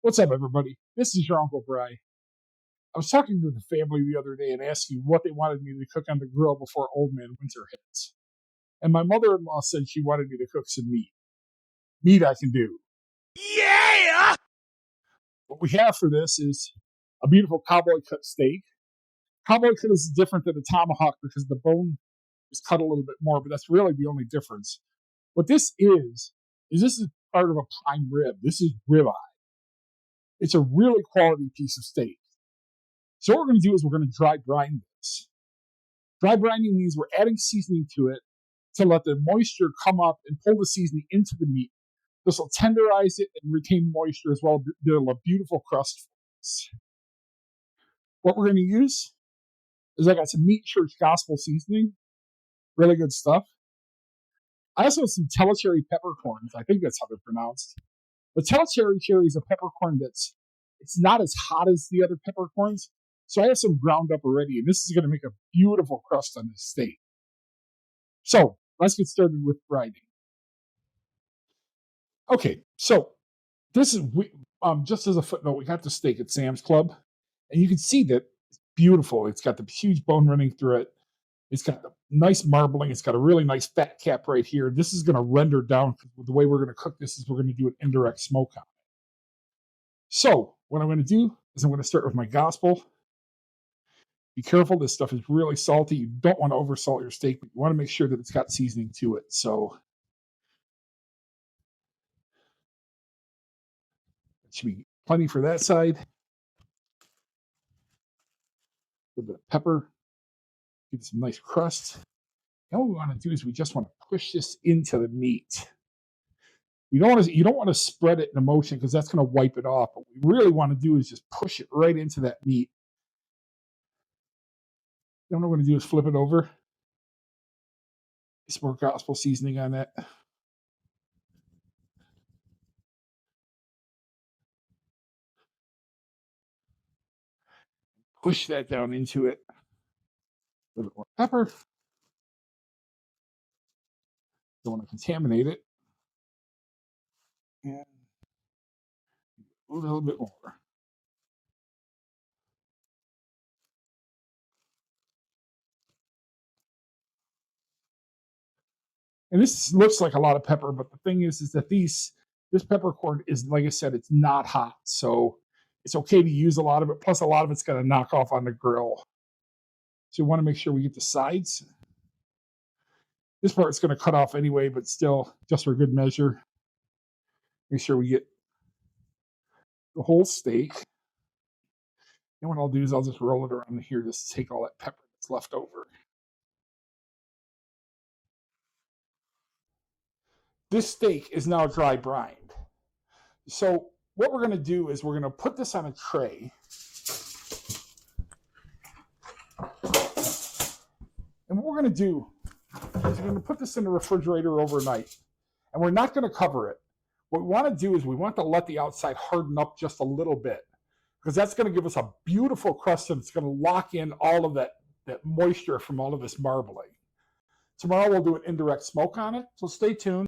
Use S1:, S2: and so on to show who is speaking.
S1: What's up, everybody? This is your Uncle Bry. I was talking to the family the other day and asking what they wanted me to cook on the grill before Old Man Winter hits. And my mother-in-law said she wanted me to cook some meat. Meat I can do.
S2: Yeah!
S1: What we have for this is a beautiful cowboy cut steak. Cowboy cut is different than the tomahawk because the bone is cut a little bit more, but that's really the only difference. What this is this is part of a prime rib. This is ribeye. It's a really quality piece of steak. So what we're going to do is we're going to dry brine this. Dry brining means we're adding seasoning to it to let the moisture come up and pull the seasoning into the meat. This will tenderize it and retain moisture as well, build a beautiful crust for us. What we're going to use is I got some Meat Church Gospel seasoning, really good stuff. I also have some Telecherry peppercorns. I think that's how they're pronounced. But Telecherry is a peppercorn it's not as hot as the other peppercorns. So I have some ground up already, and this is going to make a beautiful crust on this steak. So let's get started with brining. Okay, so this is just as a footnote, we got the steak at Sam's Club, and you can see that it's beautiful. It's got the huge bone running through it. It's got the nice marbling. It's got a really nice fat cap right here. This is going to render down. The way we're going to cook this is we're going to do an indirect smoke on it. So what I'm going to do is I'm going to start with my gospel. Be careful, this stuff is really salty. You don't want to oversalt your steak, but you want to make sure that it's got seasoning to it. So it should be plenty for that side. A little bit of pepper. Give it some nice crust. Now what we want to do is we just want to push this into the meat. You don't want to spread it in a motion because that's going to wipe it off. What we really want to do is just push it right into that meat. Then what I'm going to do is flip it over. Some more gospel seasoning on that. Push that down into it. A little bit more pepper. Don't want to contaminate it. And a little bit more. And this looks like a lot of pepper, but the thing is that this peppercorn is, like I said, it's not hot. So it's okay to use a lot of it. Plus, a lot of it's going to knock off on the grill. So we want to make sure we get the sides. This part's going to cut off anyway, but still, just for good measure. Make sure we get the whole steak. And what I'll do is I'll just roll it around here just to take all that pepper that's left over. This steak is now dry brined. So what we're going to do is we're going to put this on a tray. And what we're going to do is we're going to put this in the refrigerator overnight. And we're not going to cover it. What we want to do is we want to let the outside harden up just a little bit, because that's going to give us a beautiful crust and it's going to lock in all of that moisture from all of this marbling. Tomorrow we'll do an indirect smoke on it, so stay tuned.